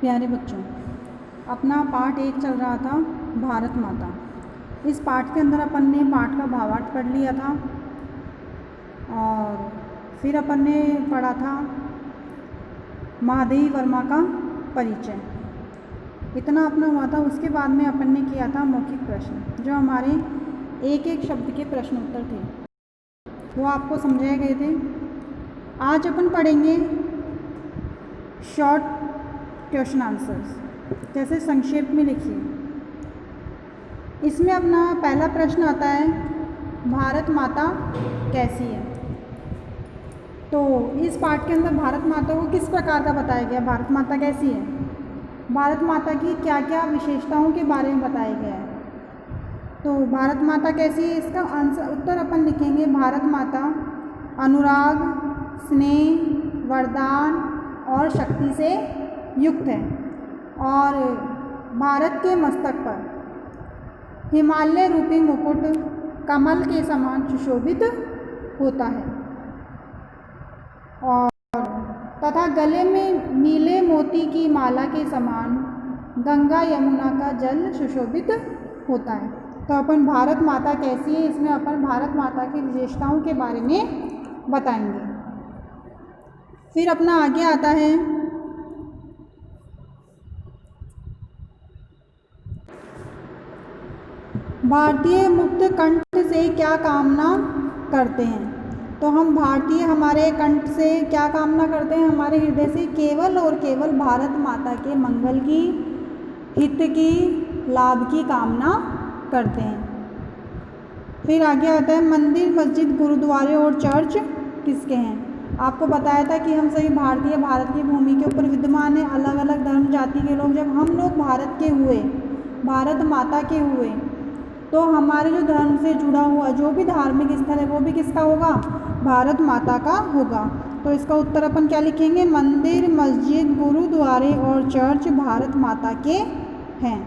प्यारे बच्चों, अपना पाठ 1 चल रहा था भारत माता। इस पाठ के अंदर अपन ने पाठ का भावार्थ पढ़ लिया था और फिर अपन ने पढ़ा था महादेवी वर्मा का परिचय। इतना अपना हुआ था। उसके बाद में अपन ने किया था मौखिक प्रश्न, जो हमारे एक एक शब्द के प्रश्न उत्तर थे, वो आपको समझाए गए थे। आज अपन पढ़ेंगे शॉर्ट क्वेश्चन आंसर्स, जैसे संक्षेप में लिखिए। इसमें अपना पहला प्रश्न आता है, भारत माता कैसी है। तो इस पाठ के अंदर भारत माता को किस प्रकार का बताया गया, भारत माता कैसी है, भारत माता की क्या क्या विशेषताओं के बारे में बताया गया है। तो भारत माता कैसी है, इसका आंसर उत्तर अपन लिखेंगे, भारत माता अनुराग, स्नेह, वरदान और शक्ति से युक्त है और भारत के मस्तक पर हिमालय रूपी मुकुट कमल के समान सुशोभित होता है और तथा गले में नीले मोती की माला के समान गंगा यमुना का जल सुशोभित होता है। तो अपन भारत माता कैसी है, इसमें अपन भारत माता की विशेषताओं के बारे में बताएंगे। फिर अपना आगे आता है भारतीय मुक्त कंठ से क्या कामना करते हैं। तो हम भारतीय हमारे कंठ से क्या कामना करते हैं, हमारे हृदय से केवल और केवल भारत माता के मंगल की, हित की, लाभ की कामना करते हैं। फिर आगे आता है मंदिर, मस्जिद, गुरुद्वारे और चर्च किसके हैं। आपको बताया था कि हम सभी भारतीय भारत की भूमि के ऊपर विद्यमान है। अलग अलग धर्म जाति के लोग, जब हम लोग भारत के हुए, भारत माता के हुए, तो हमारे जो धर्म से जुड़ा हुआ जो भी धार्मिक स्थल है वो भी किसका होगा, भारत माता का होगा। तो इसका उत्तर अपन क्या लिखेंगे, मंदिर, मस्जिद, गुरुद्वारे और चर्च भारत माता के हैं।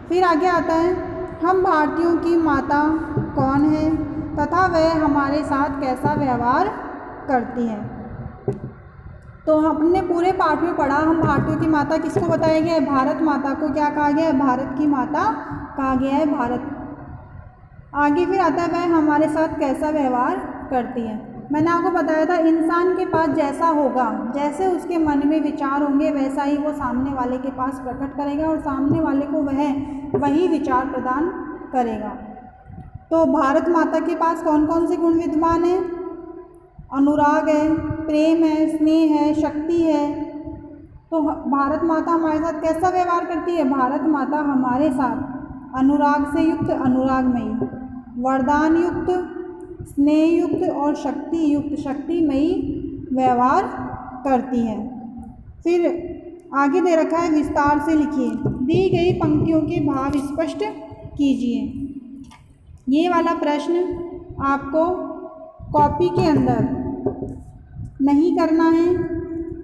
फिर आगे आता है हम भारतीयों की माता कौन है तथा वह हमारे साथ कैसा व्यवहार करती है। तो हमने पूरे पाठ में पढ़ा, हम भारतीयों की माता किसको बताया गया है, भारत माता को क्या कहा गया है, भारत की माता कहा गया है, भारत। आगे फिर आता है वह हमारे साथ कैसा व्यवहार करती है। मैंने आपको बताया था इंसान के पास जैसा होगा, जैसे उसके मन में विचार होंगे वैसा ही वो सामने वाले के पास प्रकट करेगा और सामने वाले को वह वही विचार प्रदान करेगा। तो भारत माता के पास कौन कौन से गुण विद्यमान हैं, अनुराग है, प्रेम है, स्नेह है, शक्ति है। तो भारत माता हमारे साथ कैसा व्यवहार करती है, भारत माता हमारे साथ अनुराग से युक्त, अनुरागमयी, वरदान युक्त, स्नेह युक्त और शक्ति युक्त, शक्तिमयी व्यवहार करती है। फिर आगे दे रखा है विस्तार से लिखिए, दी गई पंक्तियों के भाव स्पष्ट कीजिए। ये वाला प्रश्न आपको कॉपी के अंदर नहीं करना है,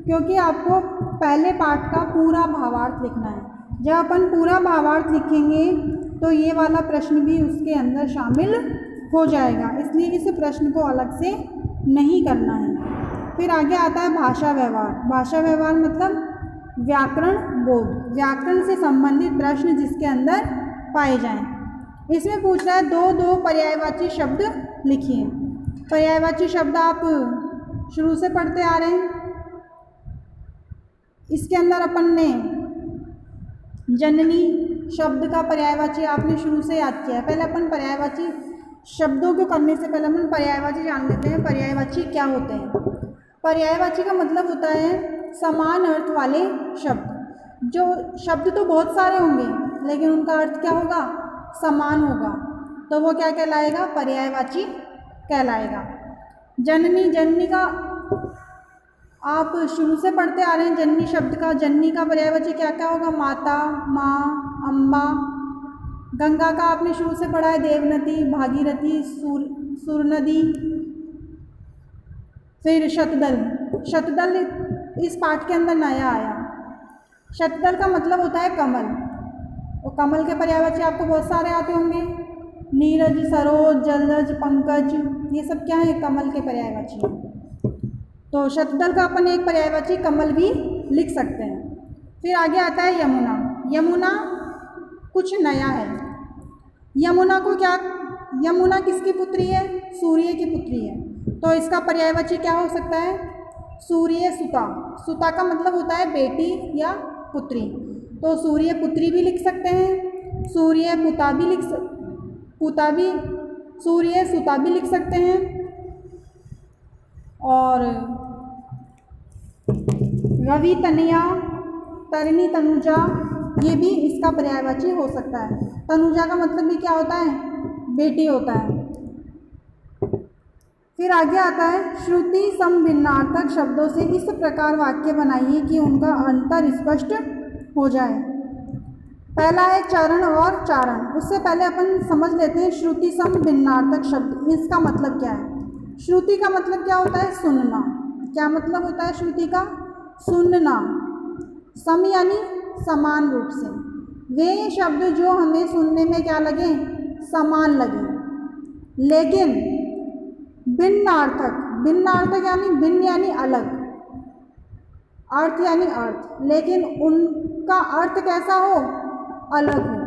क्योंकि आपको पहले पाठ का पूरा भावार्थ लिखना है। जब अपन पूरा भावार्थ लिखेंगे तो ये वाला प्रश्न भी उसके अंदर शामिल हो जाएगा, इसलिए इस प्रश्न को अलग से नहीं करना है। फिर आगे आता है भाषा व्यवहार। भाषा व्यवहार मतलब व्याकरण बोध, व्याकरण से संबंधित प्रश्न जिसके अंदर पाए जाएं। इसमें पूछ रहा है दो दो पर्यायवाची शब्द लिखिए। पर्यायवाची शब्द आप शुरू से पढ़ते आ रहे हैं। इसके अंदर अपन ने जननी शब्द का पर्यायवाची आपने शुरू से याद किया है। पहले अपन पर्यायवाची शब्दों को करने से पहले अपन पर्यायवाची जान लेते हैं। पर्यायवाची क्या होते हैं। पर्यायवाची का मतलब होता है समान अर्थ वाले शब्द। जो शब्द तो बहुत सारे होंगे लेकिन उनका अर्थ क्या होगा, समान होगा, तो वो क्या कहलाएगा, पर्यायवाची कहलाएगा। जननी, जननी का आप शुरू से पढ़ते आ रहे हैं। जननी शब्द का, जननी का पर्यायवाची क्या क्या होगा, माता, माँ, अम्बा। गंगा का आपने शुरू से पढ़ा है, देवनदी, भागीरथी, सुरनदी। फिर शतदल, शतदल इस पाठ के अंदर नया आया। शतदल का मतलब होता है कमल, और कमल के पर्यायवाची आपको बहुत सारे आते होंगे, नीरज, सरोज, जलज, पंकज, ये सब क्या है, कमल के पर्यायवाची। तो शतदल का अपन एक पर्यायवाची कमल भी लिख सकते हैं। फिर आगे आता है यमुना। यमुना कुछ नया है। यमुना को क्या, यमुना किसकी पुत्री है? सूर्य की पुत्री है। तो इसका पर्यायवाची क्या हो सकता है? सूर्य सुता। सुता का मतलब होता है बेटी या पुत्री। तो सूर्य पुत्री भी लिख सकते हैं, सूर्य पुता भी सूर्य सुता भी लिख सकते हैं, और रवि तनया, तरिणी तनुजा, ये भी इसका पर्यायवाची हो सकता है। तनुजा का मतलब भी क्या होता है? बेटी होता है। फिर आगे आता है श्रुति सम भिन्नार्थक शब्दों से इस प्रकार वाक्य बनाइए कि उनका अंतर स्पष्ट हो जाए। पहला है चरण और चारण। उससे पहले अपन समझ लेते हैं श्रुति सम भिन्नार्थक शब्द, इसका मतलब क्या है। श्रुति का मतलब क्या होता है? सुनना। क्या मतलब होता है श्रुति का? सुनना। सम यानी समान रूप से, वे शब्द जो हमें सुनने में क्या लगे? समान लगे। लेकिन भिन्नार्थक, भिन्नार्थक यानी भिन्न यानी अलग, अर्थ यानी अर्थ, लेकिन उनका अर्थ कैसा हो? अलग हो।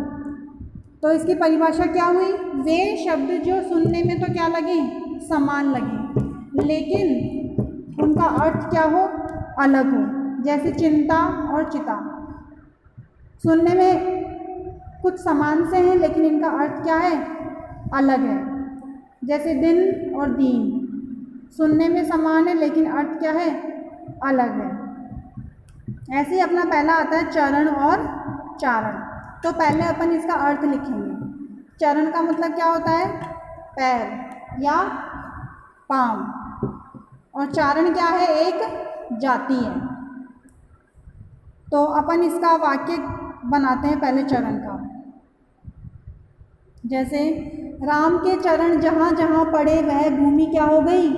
तो इसकी परिभाषा क्या हुई? वे शब्द जो सुनने में तो क्या लगे? समान लगे, लेकिन उनका अर्थ क्या हो? अलग हो। जैसे चिंता और चिता, सुनने में कुछ समान से हैं लेकिन इनका अर्थ क्या है? अलग है। जैसे दिन और दीन, सुनने में समान है लेकिन अर्थ क्या है? अलग है। ऐसे ही अपना पहला आता है चरण और चारण। तो पहले अपन इसका अर्थ लिखेंगे। चरण का मतलब क्या होता है? पैर या पांव। और चारण क्या है? एक जाति है। तो अपन इसका वाक्य बनाते हैं पहले चरण का। जैसे राम के चरण जहाँ जहाँ पड़े वह भूमि क्या हो गई?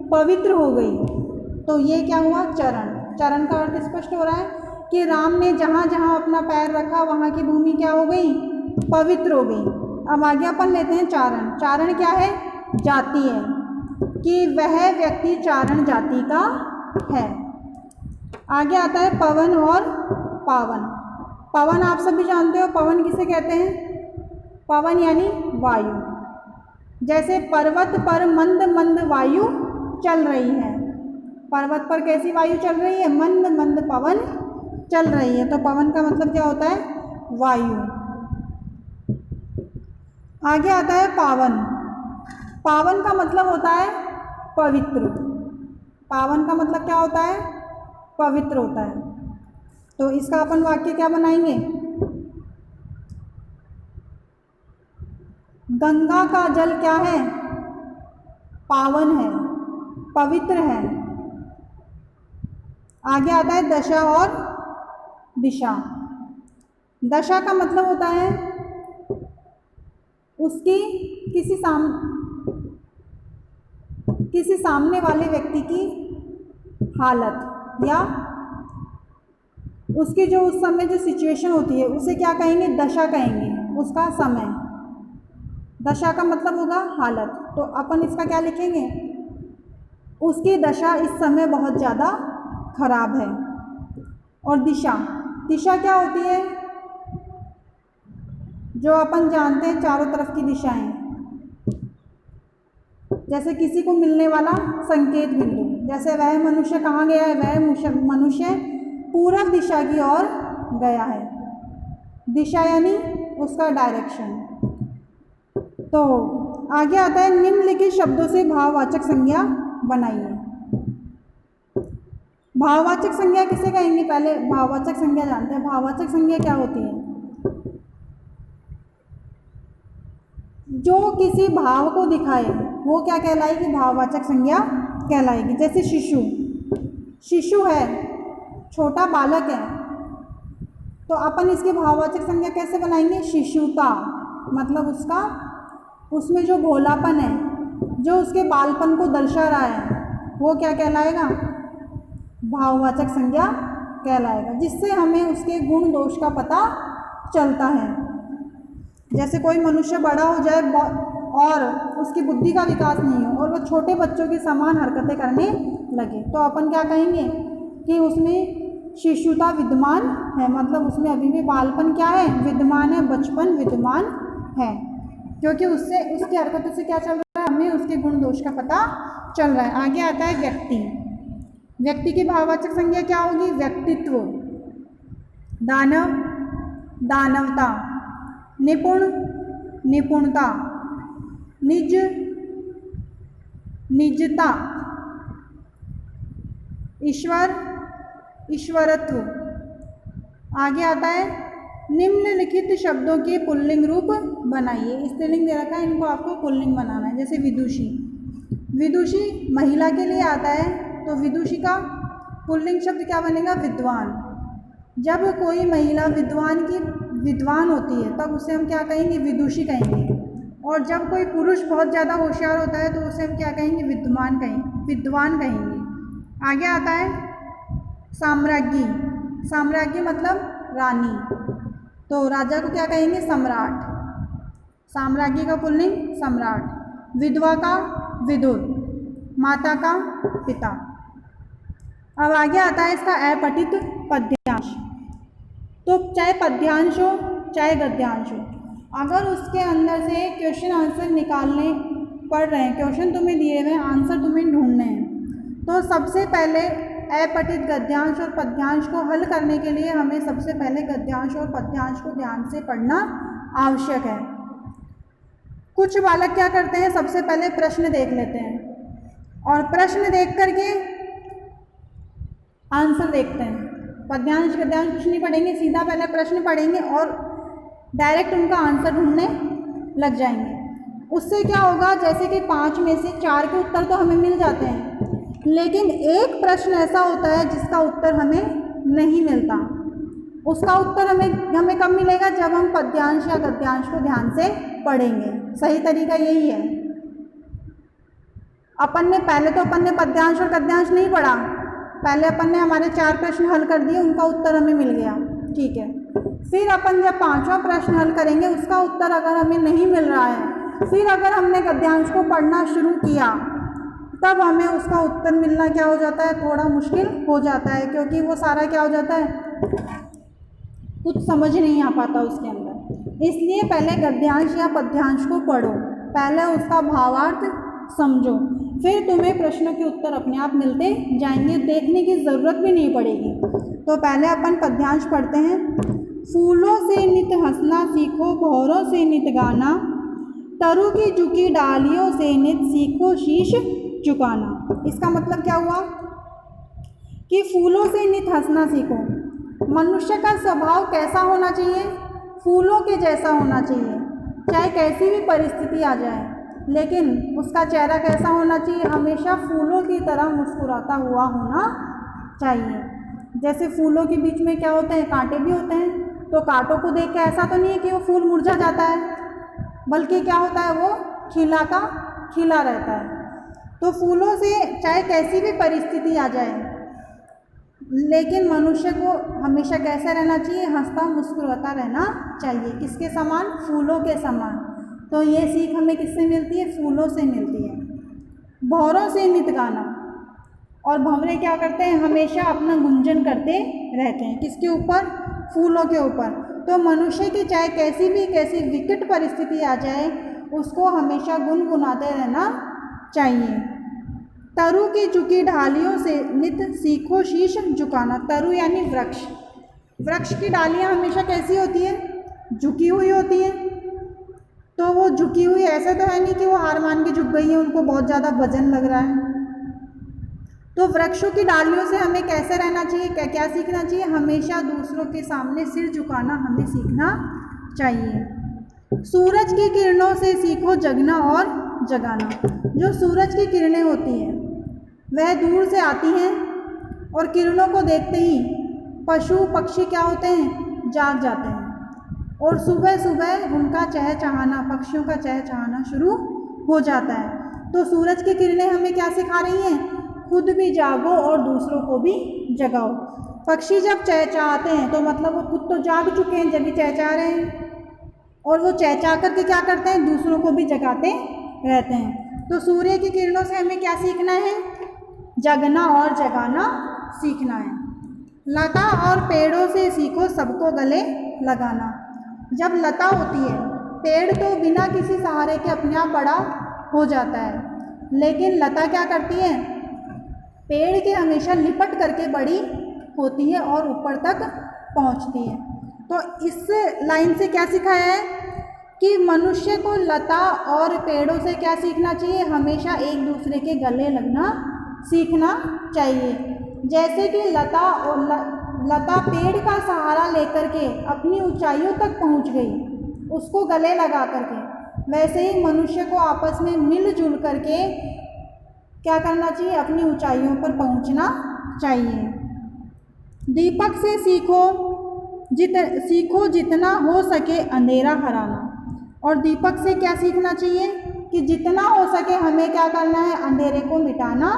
पवित्र हो गई। तो ये क्या हुआ? चरण। चरण का अर्थ स्पष्ट हो रहा है कि राम ने जहाँ जहाँ अपना पैर रखा वहाँ की भूमि क्या हो गई? पवित्र हो गई। अब आगे अपन लेते हैं चारण। चारण क्या है? जाति है, कि वह व्यक्ति चारण जाति का है। आगे आता है पवन और पावन। पवन आप सभी जानते हो, पवन किसे कहते हैं? पवन यानी वायु। जैसे पर्वत पर मंद मंद वायु चल रही है। पर्वत पर कैसी वायु चल रही है? मंद मंद पवन चल रही है। तो पवन का मतलब क्या होता है? वायु। आगे आता है पावन। पावन का मतलब होता है पवित्र। पावन का मतलब क्या होता है? पवित्र होता है। तो इसका अपन वाक्य क्या बनाएंगे? गंगा का जल क्या है? पावन है, पवित्र है। आगे आता है दशा और दिशा। दशा का मतलब होता है उसकी किसी सामने वाले व्यक्ति की हालत, या उसकी जो उस समय जो सिचुएशन होती है उसे क्या कहेंगे? दशा कहेंगे। उसका समय, दशा का मतलब होगा हालत। तो अपन इसका क्या लिखेंगे? उसकी दशा इस समय बहुत ज़्यादा खराब है। और दिशा, दिशा क्या होती है? जो अपन जानते हैं चारों तरफ की दिशाएं। जैसे किसी को मिलने वाला संकेत बिंदु। जैसे वह मनुष्य कहाँ गया है? वह मनुष्य पूर्व दिशा की ओर गया है। दिशा यानी उसका डायरेक्शन। तो आगे आता है निम्नलिखित शब्दों से भाववाचक संज्ञा बनाइए। भाववाचक संज्ञा किसे कहेंगे? पहले भाववाचक संज्ञा जानते हैं। भाववाचक संज्ञा क्या होती है? जो किसी भाव को दिखाए वो क्या कहलाएगी? भाववाचक संज्ञा कहलाएगी। जैसे शिशु, शिशु है, छोटा बालक है, तो अपन इसकी भाववाचक संज्ञा कैसे बनाएंगे? शिशुता, मतलब उसमें जो भोलापन है, जो उसके बालपन को दर्शा रहा है, वो क्या कहलाएगा? भाववाचक संज्ञा कहलाएगा। जिससे हमें उसके गुण दोष का पता चलता है। जैसे कोई मनुष्य बड़ा हो जाए और उसकी बुद्धि का विकास नहीं हो और वो छोटे बच्चों की समान हरकतें करने लगे, तो अपन क्या कहेंगे कि उसमें शिशुता विद्यमान है, मतलब उसमें अभी भी बालपन क्या है, विद्यमान है, बचपन विद्यमान है, क्योंकि उससे उसकी हरकतों से क्या चल रहा है, हमें उसके गुण दोष का पता चल रहा है। आगे आता है व्यक्ति। व्यक्ति की भाववाचक संज्ञा क्या होगी, व्यक्तित्व, दानव दानवता, निपुण निपुणता, निज निजता, ईश्वर ईश्वरत्व। आगे आता है निम्नलिखित शब्दों के पुल्लिंग रूप बनाइए। स्त्रीलिंग दे रखा है, इनको आपको पुल्लिंग बनाना है। जैसे विदुषी, विदुषी महिला के लिए आता है, तो विदुषी का पुल्लिंग शब्द क्या बनेगा, विद्वान। जब कोई महिला विद्वान होती है तब उसे हम क्या कहेंगे, विदुषी कहेंगे। और जब कोई पुरुष बहुत ज़्यादा होशियार होता है तो उसे हम क्या कहेंगे, विद्वान कहेंगे। आगे आता है साम्राज्ञी। साम्राज्ञी मतलब रानी, तो राजा को क्या कहेंगे, सम्राट। साम्राज्ञी का पुल्लिंग सम्राट। विधवा का विदुर, माता का पिता। अब आगे आता है इसका अपठित पद्यांश। तो चाहे पद्यांश हो चाहे गद्यांश हो, अगर उसके अंदर से क्वेश्चन आंसर निकालने पड़ रहे हैं, क्वेश्चन तुम्हें दिए हुए हैं, आंसर तुम्हें ढूंढने हैं, तो सबसे पहले अपठित गद्यांश और पद्यांश को हल करने के लिए हमें सबसे पहले गद्यांश और पद्यांश को ध्यान से पढ़ना आवश्यक है। कुछ बालक क्या करते हैं, सबसे पहले प्रश्न देख लेते हैं और प्रश्न देख करके आंसर देखते हैं। पद्यांश गद्यांश कुछ नहीं पढ़ेंगे, सीधा पहले प्रश्न पढ़ेंगे और डायरेक्ट उनका आंसर ढूंढने लग जाएंगे। उससे क्या होगा, जैसे कि 5 में से 4 के उत्तर तो हमें मिल जाते हैं, लेकिन एक प्रश्न ऐसा होता है जिसका उत्तर हमें नहीं मिलता। उसका उत्तर हमें कब मिलेगा, जब हम पद्यांश या गद्यांश को ध्यान से पढ़ेंगे। सही तरीका यही है। अपन ने पद्यांश और गद्यांश नहीं पढ़ा, पहले अपन ने हमारे 4 प्रश्न हल कर दिए, उनका उत्तर हमें मिल गया, ठीक है। फिर अपन जब 5वां प्रश्न हल करेंगे, उसका उत्तर अगर हमें नहीं मिल रहा है, फिर अगर हमने गद्यांश को पढ़ना शुरू किया, तब हमें उसका उत्तर मिलना क्या हो जाता है, थोड़ा मुश्किल हो जाता है, क्योंकि वो सारा क्या हो जाता है, कुछ समझ नहीं आ पाता उसके अंदर। इसलिए पहले गद्यांश या पद्यांश को पढ़ो, पहले उसका भावार्थ समझो, फिर तुम्हें प्रश्नों के उत्तर अपने आप मिलते जाएंगे, देखने की ज़रूरत भी नहीं पड़ेगी। तो पहले अपन पद्यांश पढ़ते हैं। फूलों से नित हंसना सीखो, भौरों से नित गाना, तरु की झुकी डालियों से नित सीखो शीश झुकाना। इसका मतलब क्या हुआ कि फूलों से नित हंसना सीखो। मनुष्य का स्वभाव कैसा होना चाहिए, फूलों के जैसा होना चाहिए। चाहे कैसी भी परिस्थिति आ जाए, लेकिन उसका चेहरा कैसा होना चाहिए, हमेशा फूलों की तरह मुस्कुराता हुआ होना चाहिए। जैसे फूलों के बीच में क्या होते हैं, कांटे भी होते हैं, तो कांटों को देख के ऐसा तो नहीं है कि वो फूल मुरझा जाता है, बल्कि क्या होता है, वो खिला का खिला रहता है। तो फूलों से चाहे कैसी भी परिस्थिति आ जाए, लेकिन मनुष्य को हमेशा कैसा रहना चाहिए, हंसता मुस्कुराता रहना चाहिए। किसके समान, फूलों के समान। तो ये सीख हमें किससे मिलती है, फूलों से मिलती है। भौरों से नित गाना, और भंवरे क्या करते हैं, हमेशा अपना गुंजन करते रहते हैं। किसके ऊपर, फूलों के ऊपर। तो मनुष्य की चाहे कैसी विकट परिस्थिति आ जाए, उसको हमेशा गुनगुनाते रहना चाहिए। तरु की झुकी ढालियों से नित सीखो शीश झुकाना। तरु यानी वृक्ष। वृक्ष की डालियाँ हमेशा कैसी होती है, झुकी हुई होती है। तो वो झुकी हुई ऐसे तो है नहीं कि वो हार मान के झुक गई है, उनको बहुत ज़्यादा वजन लग रहा है। तो वृक्षों की डालियों से हमें कैसे रहना चाहिए, क्या सीखना चाहिए, हमेशा दूसरों के सामने सिर झुकाना हमें सीखना चाहिए। सूरज की किरणों से सीखो जगना और जगाना। जो सूरज की किरणें होती हैं वह दूर से आती हैं और किरणों को देखते ही पशु पक्षी क्या होते हैं, जाग जाते हैं, और सुबह सुबह उनका चहचहाना, पक्षियों का चहचहाना शुरू हो जाता है। तो सूरज की किरणें हमें क्या सिखा रही हैं, खुद भी जागो और दूसरों को भी जगाओ। पक्षी जब चहचहाते हैं तो मतलब वो खुद तो जाग चुके हैं, जब भी चहचहा रहे हैं, और वो चहचहा करके क्या करते हैं, दूसरों को भी जगाते रहते हैं। तो सूर्य की किरणों से हमें क्या सीखना है, जगना और जगाना सीखना है। लता और पेड़ों से सीखो सबको गले लगाना। जब लता होती है, पेड़ तो बिना किसी सहारे के अपने आप बड़ा हो जाता है, लेकिन लता क्या करती है, पेड़ के हमेशा लिपट करके बड़ी होती है और ऊपर तक पहुंचती है। तो इस लाइन से क्या सिखाया है कि मनुष्य को लता और पेड़ों से क्या सीखना चाहिए, हमेशा एक दूसरे के गले लगना सीखना चाहिए। जैसे कि लता पेड़ का सहारा लेकर के अपनी ऊंचाइयों तक पहुंच गई उसको गले लगा करके, वैसे ही मनुष्य को आपस में मिलजुल करके क्या करना चाहिए, अपनी ऊंचाइयों पर पहुंचना चाहिए। दीपक से सीखो जितना हो सके अंधेरा हराना। और दीपक से क्या सीखना चाहिए कि जितना हो सके हमें क्या करना है, अंधेरे को मिटाना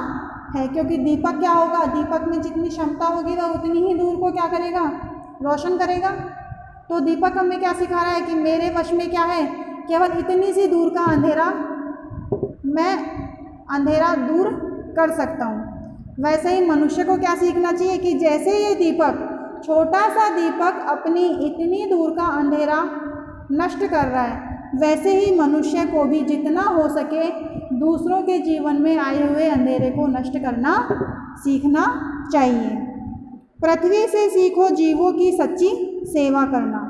है। क्योंकि दीपक क्या होगा, दीपक में जितनी क्षमता होगी वह उतनी ही दूर को क्या करेगा, रोशन करेगा। तो दीपक हमें क्या सिखा रहा है कि मेरे वश में क्या है, केवल इतनी सी दूर का अंधेरा, मैं अंधेरा दूर कर सकता हूँ। वैसे ही मनुष्य को क्या सीखना चाहिए कि जैसे ये दीपक, छोटा सा दीपक अपनी इतनी दूर का अंधेरा नष्ट कर रहा है, वैसे ही मनुष्य को भी जितना हो सके दूसरों के जीवन में आए हुए अंधेरे को नष्ट करना सीखना चाहिए। पृथ्वी से सीखो जीवों की सच्ची सेवा करना।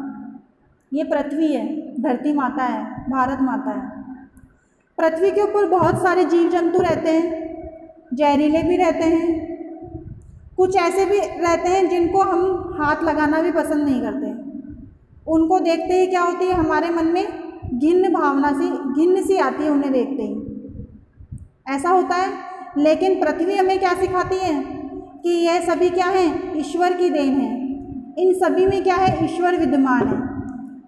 ये पृथ्वी है, धरती माता है, भारत माता है। पृथ्वी के ऊपर बहुत सारे जीव जंतु रहते हैं, जहरीले भी रहते हैं, कुछ ऐसे भी रहते हैं जिनको हम हाथ लगाना भी पसंद नहीं करते। उनको देखते ही क्या होती है, हमारे मन में घिन सी आती है उन्हें देखते ही, ऐसा होता है। लेकिन पृथ्वी हमें क्या सिखाती है कि यह सभी क्या है, ईश्वर की देन है, इन सभी में क्या है, ईश्वर विद्यमान है।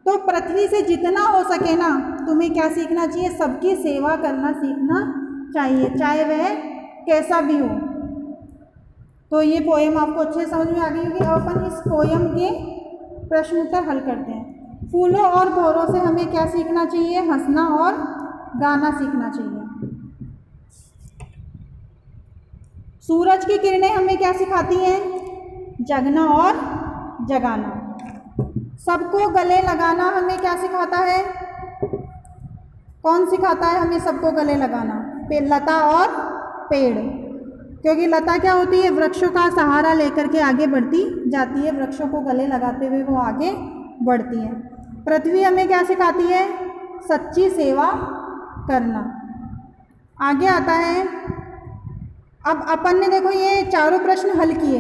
तो पृथ्वी से जितना हो सके ना, तुम्हें क्या सीखना चाहिए, सबकी सेवा करना सीखना चाहिए, चाहे वह कैसा भी हो। तो ये पोएम आपको अच्छे समझ में आ गई होगी। अब अपन इस पोएम के प्रश्न उत्तर हल करते हैं। फूलों और भौरों से हमें क्या सीखना चाहिए, हंसना और गाना सीखना चाहिए। सूरज की किरणें हमें क्या सिखाती हैं, जगना और जगाना। सबको गले लगाना हमें क्या सिखाता है, कौन सिखाता है हमें सबको गले लगाना, लता और पेड़। क्योंकि लता क्या होती है, वृक्षों का सहारा लेकर के आगे बढ़ती जाती है, वृक्षों को गले लगाते हुए वो आगे बढ़ती है। पृथ्वी हमें क्या सिखाती है, सच्ची सेवा करना। आगे आता है, अब अपन ने देखो ये चारों प्रश्न हल किए,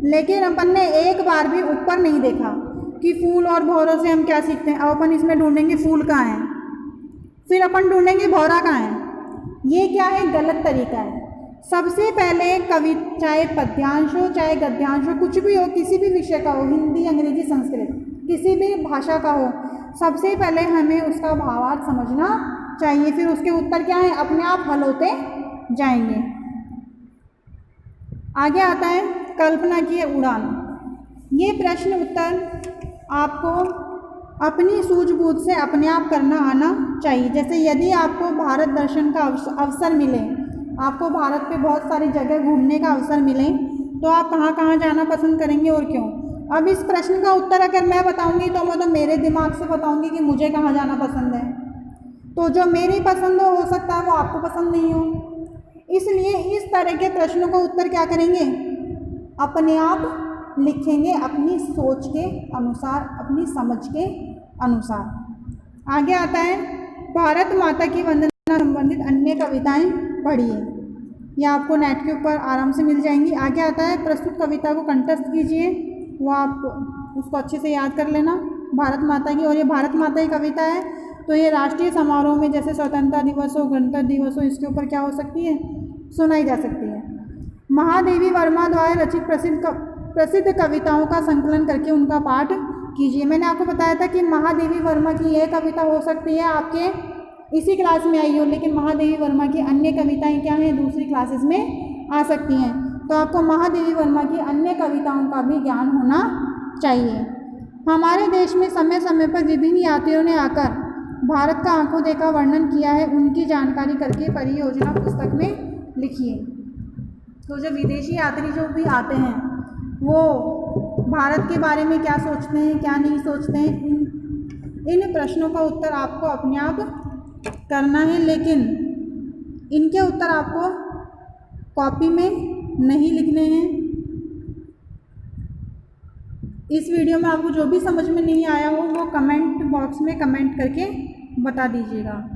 लेकिन अपन ने एक बार भी ऊपर नहीं देखा कि फूल और भौरों से हम क्या सीखते हैं। अब अपन इसमें ढूंढेंगे फूल कहाँ है, फिर अपन ढूंढेंगे भौरा कहाँ है। ये क्या है, गलत तरीका है। सबसे पहले कवि, चाहे पद्यांश हो चाहे गद्यांश हो, कुछ भी हो, किसी भी विषय का हो, हिंदी अंग्रेजी संस्कृत, किसी भी भाषा का हो, सबसे पहले हमें उसका भावार्थ समझना चाहिए, फिर उसके उत्तर क्या है अपने आप हल होते जाएंगे। आगे आता है, कल्पना की उड़ान। ये प्रश्न उत्तर आपको अपनी सूझबूझ से अपने आप करना आना चाहिए। जैसे यदि आपको भारत दर्शन का अवसर मिले, आपको भारत पे बहुत सारी जगह घूमने का अवसर मिले, तो आप कहाँ कहाँ जाना पसंद करेंगे और क्यों। अब इस प्रश्न का उत्तर अगर मैं बताऊंगी तो मैं तो मेरे दिमाग से बताऊंगी कि मुझे कहाँ जाना पसंद है, तो जो मेरी पसंद हो सकता है वो आपको पसंद नहीं हो। इसलिए इस तरह के प्रश्नों का उत्तर क्या करेंगे, अपने आप लिखेंगे, अपनी सोच के अनुसार, अपनी समझ के अनुसार। आगे आता है, भारत माता की वंदना संबंधित अन्य कविताएं पढ़िए। यह आपको नेट के ऊपर आराम से मिल जाएंगी। आगे आता है, प्रस्तुत कविता को कंठस्थ कीजिए, वो आप उसको अच्छे से याद कर लेना, भारत माता की। और ये भारत माता की कविता है, तो ये राष्ट्रीय समारोह में जैसे स्वतंत्रता दिवस हो, गणतंत्र दिवस हो, इसके ऊपर क्या हो सकती है, सुनाई जा सकती है। महादेवी वर्मा द्वारा रचित प्रसिद्ध कविताओं का संकलन करके उनका पाठ कीजिए। मैंने आपको बताया था कि महादेवी वर्मा की यह कविता हो सकती है आपके इसी क्लास में आई हो, लेकिन महादेवी वर्मा की अन्य कविताएं क्या हैं, दूसरी क्लासेस में आ सकती हैं। तो आपको महादेवी वर्मा की अन्य कविताओं का भी ज्ञान होना चाहिए। हमारे देश में समय समय पर विभिन्न यात्रियों ने आकर भारत का आंखों देखा वर्णन किया है, उनकी जानकारी करके परियोजना पुस्तक में लिखिए। तो जो विदेशी यात्री जो भी आते हैं वो भारत के बारे में क्या सोचते हैं, क्या नहीं सोचते हैं, इन प्रश्नों का उत्तर आपको अपने आप करना है, लेकिन इनके उत्तर आपको कॉपी में नहीं लिखने हैं। इस वीडियो में आपको जो भी समझ में नहीं आया हो वो कमेंट बॉक्स में कमेंट करके बता दीजिएगा।